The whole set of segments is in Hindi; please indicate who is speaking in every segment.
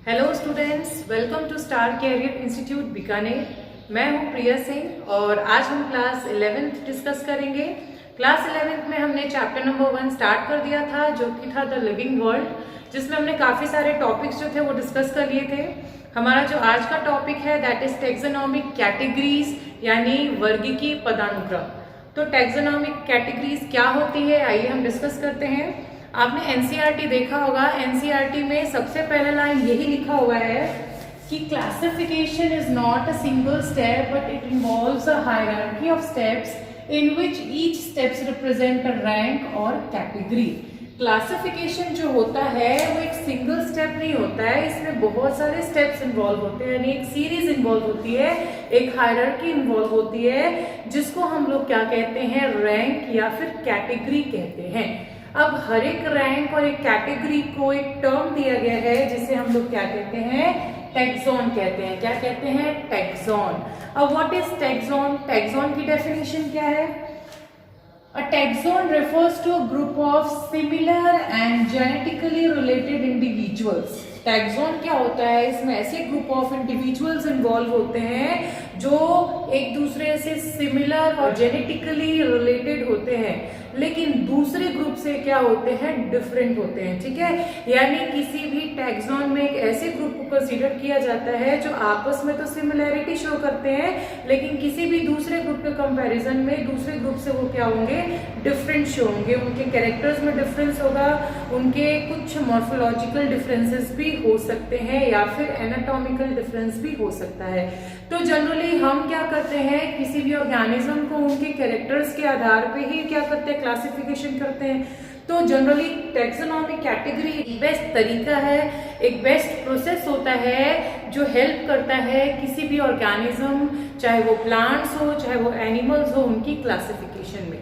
Speaker 1: Hello students, welcome to star career institute Bikaner. मैं हूं प्रिया सिंह और आज हम क्लास 11th डिस्कस करेंगे। क्लास 11th में हमने चैप्टर नंबर 1 स्टार्ट कर दिया था, जो कि था द लिविंग वर्ल्ड, जिसमें हमने काफ़ी सारे टॉपिक्स जो थे वो डिस्कस कर लिए थे। हमारा जो आज का टॉपिक है दैट इज टैक्सोनॉमिक कैटेगरीज, यानी वर्गीकीय पदानुक्रम। तो टैक्सोनॉमिक कैटेगरीज क्या होती है, आइए हम डिस्कस करते हैं। आपने एनसीईआरटी देखा होगा, एनसीईआरटी में सबसे पहला लाइन यही लिखा हुआ है कि classification is not a single step but it involves a hierarchy of steps in which each steps represent a rank और कैटेगरी। क्लासिफिकेशन जो होता है वो एक सिंगल स्टेप नहीं होता है, इसमें बहुत सारे स्टेप्स इन्वॉल्व होते हैं, यानी एक सीरीज इन्वॉल्व होती है, एक हायरार्की इन्वॉल्व होती है, जिसको हम लोग क्या कहते हैं, रैंक या फिर कैटेगरी कहते हैं। अब हर एक रैंक और एक कैटेगरी को एक टर्म दिया गया है जिसे हम लोग क्या कहते हैं, टैक्सॉन कहते हैं। क्या कहते हैं, टैक्सॉन। अब व्हाट इज टैक्सॉन? टैक्सॉन की डेफिनेशन क्या है? A taxon refers to a group of similar and genetically related individuals. Taxon क्या होता है? इसमें ऐसे ग्रुप ऑफ इंडिविजुअल्स इन्वॉल्व होते हैं जो एक दूसरे से सिमिलर और जेनेटिकली रिलेटेड होते हैं, लेकिन दूसरे ग्रुप से क्या होते हैं, डिफरेंट होते हैं। ठीक है, यानी किसी भी टैक्सॉन में एक ऐसे ग्रुप को कंसीडर किया जाता है जो आपस में तो सिमिलैरिटी शो करते हैं, लेकिन किसी भी दूसरे ग्रुप के कंपैरिजन में दूसरे ग्रुप से वो क्या होंगे, डिफरेंट शो होंगे। उनके कैरेक्टर्स में डिफरेंस होगा, उनके कुछ मॉर्फोलॉजिकल डिफरेंसेस भी हो सकते हैं या फिर एनाटॉमिकल डिफरेंस भी हो सकता है। तो जनरली हम क्या करते हैं, किसी भी ऑर्गेनिज्म को उनके कैरेक्टर्स के आधार पे ही क्या करते हैं, क्लासिफिकेशन करते हैं। तो जनरली टैक्सोनॉमिक कैटेगरी एक बेस्ट तरीका है, एक बेस्ट प्रोसेस होता है जो हेल्प करता है किसी भी ऑर्गेनिज्म, चाहे वो प्लांट्स हो चाहे वो एनिमल्स हो, उनकी क्लासिफिकेशन में।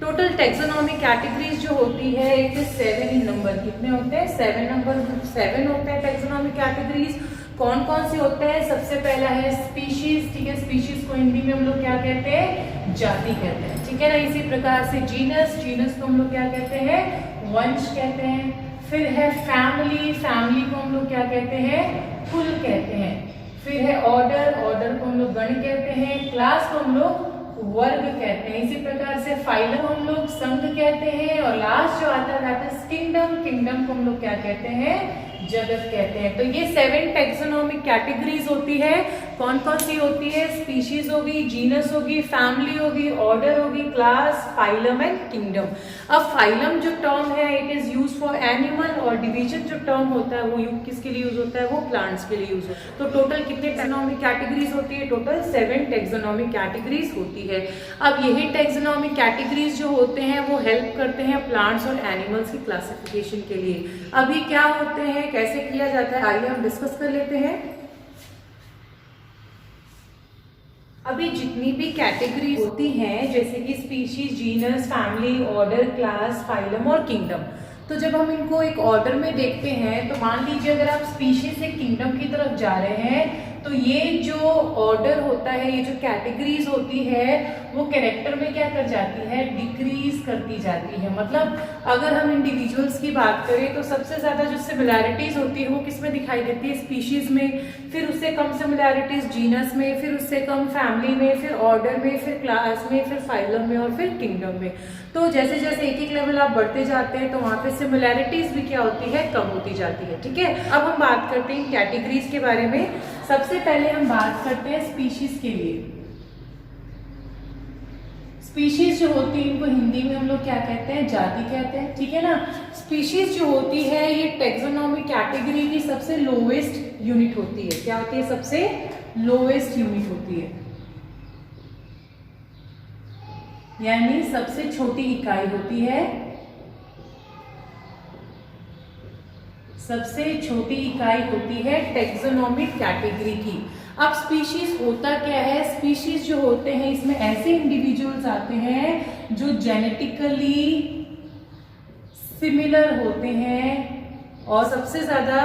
Speaker 1: टोटल टैक्सोनॉमिक कैटेगरीज जो होती है इट इज 7 इन नंबर। कितने होते हैं? 7 होते हैं टैक्सोनॉमिक कैटेगरीज। कौन कौन से होते हैं? सबसे पहला है स्पीशीज। ठीक है, स्पीशीज को हिंदी में हम लोग क्या कहते हैं, जाति कहते हैं। ठीक है ना, इसी प्रकार से जीनस, जीनस को हम लोग क्या कहते हैं, वंश कहते हैं। फिर है फैमिली, फैमिली को हम लोग क्या कहते हैं, कुल कहते हैं। फिर है ऑर्डर, ऑर्डर को हम लोग गण कहते हैं। क्लास को हम लोग वर्ग कहते हैं। इसी प्रकार से फाइलम हम लोग संघ कहते हैं, और लास्ट जो आता है किंगडम, किंगडम को हम लोग क्या कहते हैं, जगत कहते हैं। तो ये 7 टैक्सोनॉमिक कैटेगरीज होती है। कौन कौन सी होती है? स्पीशीज होगी, जीनस होगी, फैमिली होगी, ऑर्डर होगी, क्लास, फाइलम एंड किंगडम। अब फाइलम जो टर्म है it is use for animal, और डिवीजन जो टर्म होता है वो किसके लिए यूज होता है, वो प्लांट्स के लिए यूज होता है। तो टोटल कितने टैक्सोनॉमिक कैटेगरीज होती है? टोटल 7 टैक्सोनॉमिक कैटेगरीज होती है। अब यही टैक्सोनॉमिक कैटेगरीज जो होते हैं वो हेल्प करते हैं प्लांट्स और एनिमल्स की क्लासिफिकेशन के लिए। अभी क्या होते हैं, कैसे किया जाता है, आइए हम डिस्कस कर लेते हैं। अभी जितनी भी कैटेगरी होती हैं जैसे कि species, genus, family, order, class, phylum और किंगडम, तो जब हम इनको एक ऑर्डर में देखते हैं तो मान लीजिए अगर आप स्पीशीज से किंगडम की तरफ जा रहे हैं तो ये जो ऑर्डर होता है, ये जो कैटेगरीज होती है वो कैरेक्टर में क्या कर जाती है, डिक्रीज करती जाती है। मतलब अगर हम इंडिविजुअल्स की बात करें तो सबसे ज्यादा जो सिमिलैरिटीज होती है वो किसमें दिखाई देती है, स्पीशीज में। फिर उससे कम सिमिलैरिटीज जीनस में, फिर उससे कम फैमिली में, फिर ऑर्डर में, फिर क्लास में, फिर फाइलम में और फिर किंगडम में। तो जैसे जैसे एक एक लेवल आप बढ़ते जाते हैं तो वहां पे सिमिलैरिटीज भी क्या होती है, कम होती जाती है। ठीक है, अब हम बात करते हैं कैटेगरीज के बारे में। सबसे पहले हम बात करते हैं स्पीशीज के लिए। स्पीशीज जो होती है इनको हिंदी में हम लोग क्या कहते हैं, जाति कहते हैं। ठीक है ना, स्पीशीज जो होती है ये टैक्सोनॉमिक कैटेगरी की सबसे लोएस्ट यूनिट होती है। क्या होती है, सबसे लोएस्ट यूनिट होती है, यानी सबसे छोटी इकाई होती है, सबसे छोटी इकाई होती है टैक्सोनॉमिक कैटेगरी की। अब स्पीशीज होता क्या है, स्पीशीज जो होते हैं इसमें ऐसे इंडिविजुअल्स आते हैं जो जेनेटिकली सिमिलर होते हैं और सबसे ज्यादा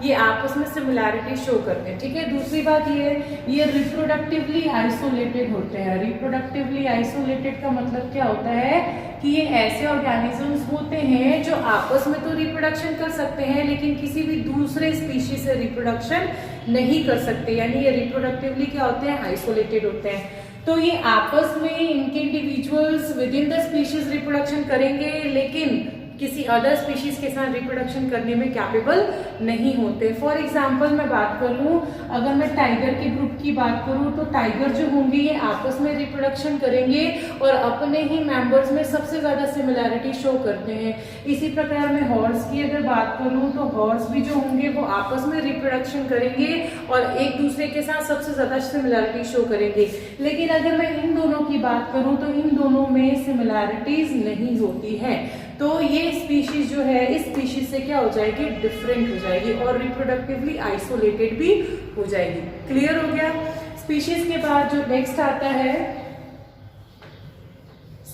Speaker 1: ये आपस में सिमिलैरिटी शो करते हैं। ठीक है, दूसरी बात ये रिप्रोडक्टिवली आइसोलेटेड होते हैं। रिप्रोडक्टिवली आइसोलेटेड का मतलब क्या होता है कि ये ऐसे ऑर्गेनिजम्स होते हैं जो आपस में तो रिप्रोडक्शन कर सकते हैं लेकिन किसी भी दूसरे स्पीशीज से रिप्रोडक्शन नहीं कर सकते, यानी ये रिप्रोडक्टिवली क्या होते हैं, आइसोलेटेड होते हैं। तो ये आपस में इनके individuals with in the species reproduction करेंगे लेकिन किसी अदर स्पीशीज के साथ रिप्रोडक्शन करने में कैपेबल नहीं होते। फॉर एग्जाम्पल मैं बात करूं, अगर मैं टाइगर के ग्रुप की बात करूं तो टाइगर जो होंगे ये आपस में रिप्रोडक्शन करेंगे और अपने ही मेंबर्स में सबसे ज्यादा सिमिलैरिटी शो करते हैं। इसी प्रकार मैं हॉर्स की अगर बात करूं तो हॉर्स भी जो होंगे वो आपस में रिप्रोडक्शन करेंगे और एक दूसरे के साथ सबसे ज्यादा सिमिलैरिटी शो करेंगे। लेकिन अगर मैं इन दोनों की बात करूं तो इन दोनों में सिमिलैरिटीज नहीं होती है। तो ये स्पीशीज जो है इस स्पीशीज से क्या हो जाएगी, डिफरेंट हो जाएगी और रिप्रोडक्टिवली आइसोलेटेड भी हो जाएगी। क्लियर हो गया। स्पीशीज के बाद जो नेक्स्ट आता है,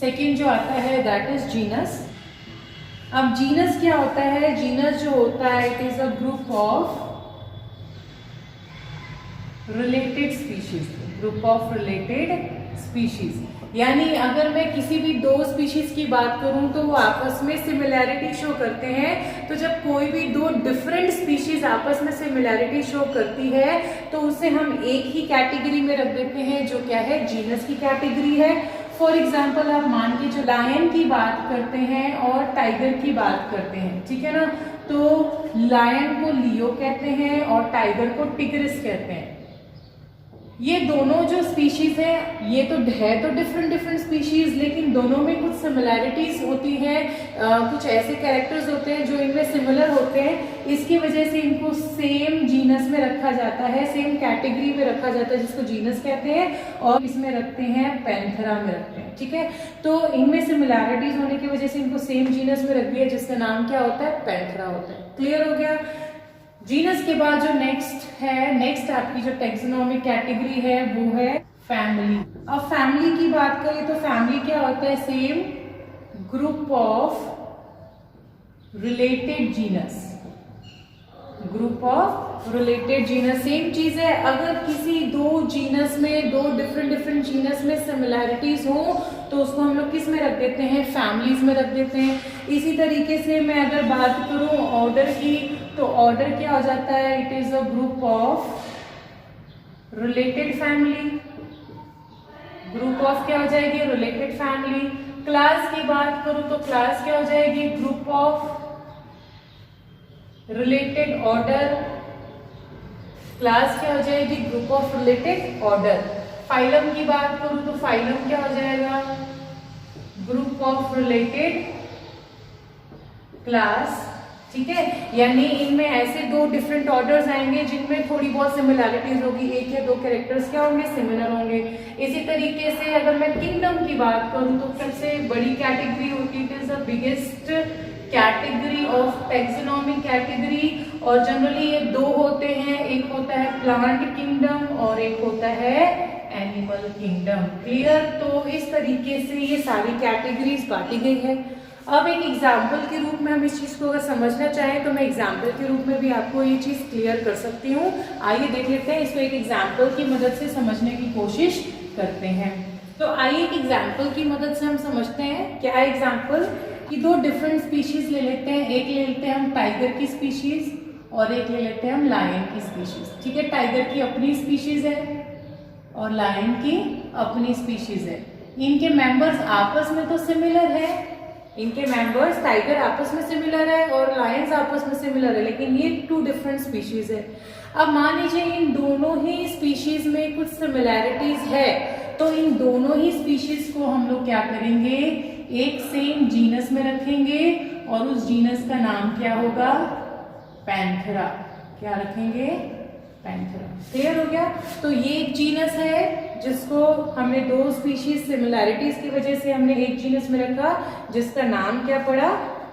Speaker 1: सेकंड जो आता है दैट इज जीनस। अब जीनस क्या होता है, जीनस जो होता है it is a group of related species, group of related species. यानी अगर मैं किसी भी दो स्पीशीज की बात करूं तो वो आपस में सिमिलैरिटी शो करते हैं। तो जब कोई भी दो डिफरेंट स्पीशीज आपस में सिमिलैरिटी शो करती है तो उसे हम एक ही कैटेगरी में रख देते हैं जो क्या है, जीनस की कैटेगरी है। फॉर एग्जाम्पल आप मान के जो लायन की बात करते हैं और टाइगर की बात करते हैं, ठीक है ना, तो लायन को लियो कहते हैं और टाइगर को टिग्रिस कहते हैं। ये दोनों जो स्पीशीज है ये तो है तो डिफरेंट स्पीशीज लेकिन दोनों में कुछ सिमिलैरिटीज होती हैं, कुछ ऐसे कैरेक्टर्स होते हैं जो इनमें सिमिलर होते हैं। इसकी वजह से इनको सेम जीनस में रखा जाता है, सेम कैटेगरी में रखा जाता है जिसको जीनस कहते हैं और इसमें रखते हैं पैंथेरा में रखते हैं। ठीक है, तो इनमें सिमिलैरिटीज होने की वजह से इनको सेम जीनस में रख दिया जिसका नाम क्या होता है, पैंथेरा होता है। क्लियर हो गया। जीनस के बाद जो नेक्स्ट आपकी जो टैक्सोनॉमिक कैटेगरी है वो है फैमिली। अब फैमिली की बात करें तो फैमिली क्या होता है, same group of related genus, group of related genus. Same चीज है, अगर किसी दो जीनस में, दो डिफरेंट जीनस में सिमिलैरिटीज हो तो उसको हम लोग किस में रख देते हैं, फैमिलीज में रख देते हैं। इसी तरीके से मैं अगर बात करूं ऑर्डर की तो ऑर्डर क्या हो जाता है, it is a group of related family, group of क्या हो जाएगी, रिलेटेड फैमिली। क्लास की बात करूं तो क्लास क्या हो जाएगी, group of related order, class क्या हो जाएगी, group of related order. Phylum की बात करूं तो फाइलम क्या हो जाएगा, ग्रुप ऑफ रिलेटेड क्लास। ठीक है, यानी इनमें ऐसे दो डिफरेंट ऑर्डर्स आएंगे जिनमें थोड़ी बहुत सिमिलैरिटीज होगी, एक या दो कैरेक्टर्स क्या होंगे, सिमिलर होंगे। इसी तरीके से अगर मैं किंगडम की बात करूं तो सबसे बड़ी कैटेगरी होती है, it is the biggest category of taxonomic category और जनरली ये दो होते हैं, एक होता है प्लांट किंगडम और एक होता है एनिमल किंगडम। क्लियर। तो इस तरीके से ये सारी कैटेगरीज बांटी गई है। अब एक एग्जाम्पल के रूप में हम इस चीज को अगर समझना चाहें तो मैं एग्जाम्पल के रूप में भी आपको ये चीज क्लियर कर सकती हूँ। आइए देख लेते हैं, इसको एक एग्जाम्पल की मदद से समझने की कोशिश करते हैं। तो आइए एक एग्जाम्पल की मदद से हम समझते हैं। क्या है एग्जाम्पल, कि दो डिफरेंट स्पीशीज ले लेते हैं, एक ले लेते हैं हम टाइगर की स्पीशीज और एक ले लेते हैं हम लायन की स्पीशीज। ठीक है, टाइगर की अपनी स्पीशीज है और लायन की अपनी स्पीशीज है। इनके मेंबर्स आपस में तो सिमिलर है, इनके मेंबर्स टाइगर आपस में सिमिलर है और लायंस आपस में सिमिलर है, लेकिन ये टू डिफरेंट स्पीशीज है। अब मान लीजिए इन दोनों ही स्पीशीज में कुछ सिमिलैरिटीज है तो इन दोनों ही स्पीशीज को हम लोग क्या करेंगे, एक सेम जीनस में रखेंगे और उस जीनस का नाम क्या होगा, पैंथेरा। क्या रखेंगे, पैंथेरा। क्लियर हो गया। तो ये एक जीनस है जिसको हमने दो स्पीशीज सिमिलैरिटीज की वजह से हमने एक जीनस में रखा जिसका नाम क्या पड़ा,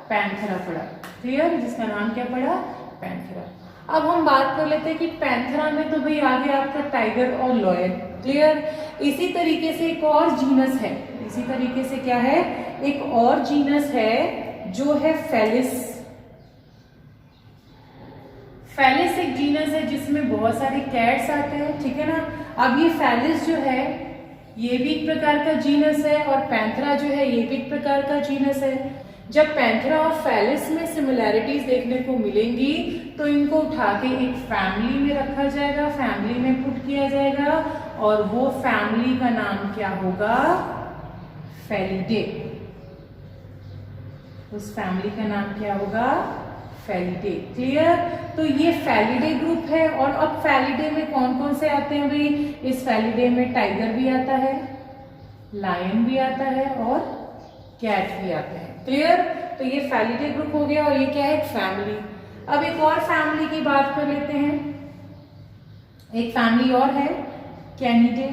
Speaker 1: पैंथेरा पड़ा। क्लियर, जिसका नाम क्या पड़ा, पैंथेरा। अब हम बात कर लेते हैं कि पैंथेरा में तो भाई आ गया आपका टाइगर और लॉयन। क्लियर। इसी तरीके से एक और जीनस है, इसी तरीके से क्या है, एक और जीनस है जो है फेलिस। फेलिस एक जीनस है जिसमें बहुत सारे कैट्स आते हैं, ठीक है ना। अब ये फेलिस जो है ये भी एक प्रकार का जीनस है और पैंथेरा जो है ये भी एक प्रकार का जीनस है। जब पैंथेरा और फेलिस में सिमिलैरिटीज देखने को मिलेंगी तो इनको उठा के एक फैमिली में रखा जाएगा, फैमिली में पुट किया जाएगा और वो फैमिली का नाम क्या होगा? फेलिडे। उस फैमिली का नाम क्या होगा? फेलिडे। क्लियर? तो ये फेलिडे ग्रुप है। और अब फेलिडे में कौन कौन से आते हैं भाई? इस फेलिडे में टाइगर भी आता है, लायन भी आता है और कैट भी आते हैं। क्लियर? तो ये फेलिडे ग्रुप हो गया और ये क्या है? एक फैमिली। अब एक और फैमिली की बात कर लेते हैं। एक फैमिली और है कैनिडे।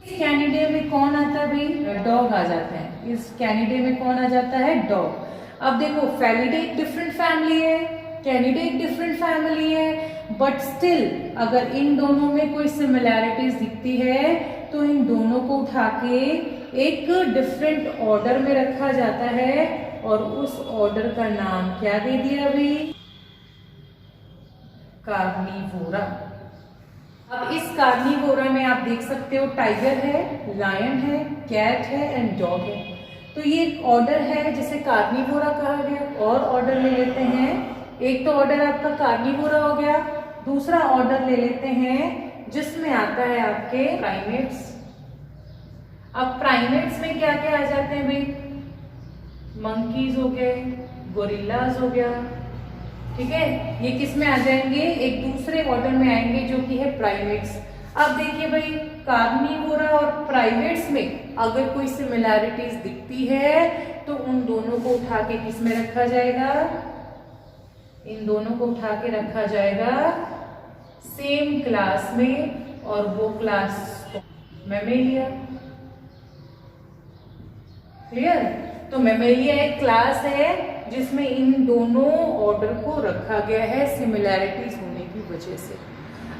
Speaker 1: कैनिडे में कौन आता है भाई? डॉग आ जाते हैं। इस कैनिडे में कौन आ जाता है? डॉग। अब देखो फेलिडे एक डिफरेंट फैमिली है, कैनिडे एक डिफरेंट फैमिली है, बट स्टिल अगर इन दोनों में कोई सिमिलैरिटीज दिखती है तो इन दोनों को उठा के एक डिफरेंट ऑर्डर में रखा जाता है और उस ऑर्डर का नाम क्या दे दिया भाई? कार्निवोरा। अब इस कार्निवोरा में आप देख सकते हो टाइगर है, लायन है, कैट है एंड डॉग है। तो ये एक ऑर्डर है जिसे कार्निवोरा कहा गया। और ऑर्डर ले लेते हैं। एक तो ऑर्डर आपका कार्निवोरा हो गया, दूसरा ऑर्डर ले लेते हैं जिसमें आता है आपके प्राइमेट्स। अब प्राइमेट्स में क्या क्या आ जाते हैं भाई? मंकीज हो गए, गोरिल्लाज हो गया, ठीक है। ये किस में आ जाएंगे? एक दूसरे ऑर्डर में आएंगे जो कि है प्राइमेट्स। अब देखिए भाई कार्निवोरा और प्राइमेट्स में अगर कोई सिमिलैरिटीज दिखती है तो उन दोनों को उठा के किस में रखा जाएगा? इन दोनों को उठा के रखा जाएगा सेम क्लास में और वो क्लास मैमेलिया। क्लियर? तो मैमेलिया एक क्लास है जिसमें इन दोनों ऑर्डर को रखा गया है सिमिलैरिटीज होने की वजह से।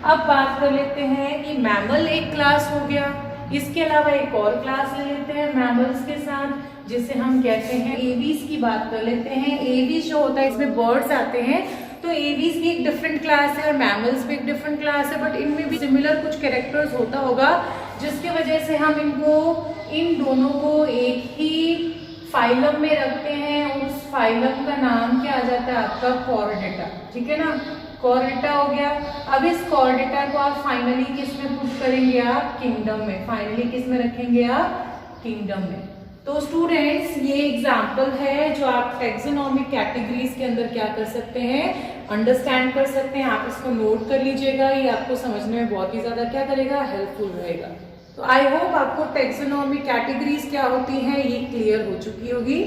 Speaker 1: अब बात कर लेते हैं कि मैमल एक क्लास हो गया, इसके अलावा एक और क्लास ले लेते हैं मैमल्स के साथ जिसे हम कहते हैं एवीज की बात कर लेते हैं। एवीज जो होता है इसमें बर्ड्स आते हैं, तो एवीज भी एक डिफरेंट क्लास है और मैमल्स भी एक डिफरेंट क्लास है, बट इनमें भी सिमिलर कुछ कैरेक्टर्स होता होगा जिसकी वजह से हम इन दोनों को एक ही फाइलम में रखते हैं और उस फाइलम का नाम क्या आ जाता है आपका? कॉर्डेटा। ठीक है ना, कॉर्डेटा हो गया। अब इस कॉर्डेटा को आप फाइनली किस में पुट करेंगे? आप किंगडम में। फाइनली किस में रखेंगे? आप किंगडम में। तो स्टूडेंट्स ये एग्जाम्पल है जो आप टेक्सोनॉमिक कैटेगरीज के अंदर क्या कर सकते हैं? अंडरस्टैंड कर सकते हैं। आप इसको नोट कर लीजिएगा, ये आपको समझने में बहुत ही ज्यादा क्या करेगा? हेल्पफुल रहेगा। तो आई होप आपको टेक्सोनॉमिक कैटेगरीज क्या होती हैं ये क्लियर हो चुकी होगी।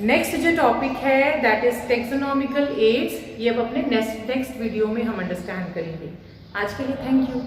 Speaker 1: नेक्स्ट जो टॉपिक है दैट इज टेक्सोनॉमिकल एड्स, ये अब अपने नेक्स्ट वीडियो में हम अंडरस्टैंड करेंगे। आज के लिए थैंक यू।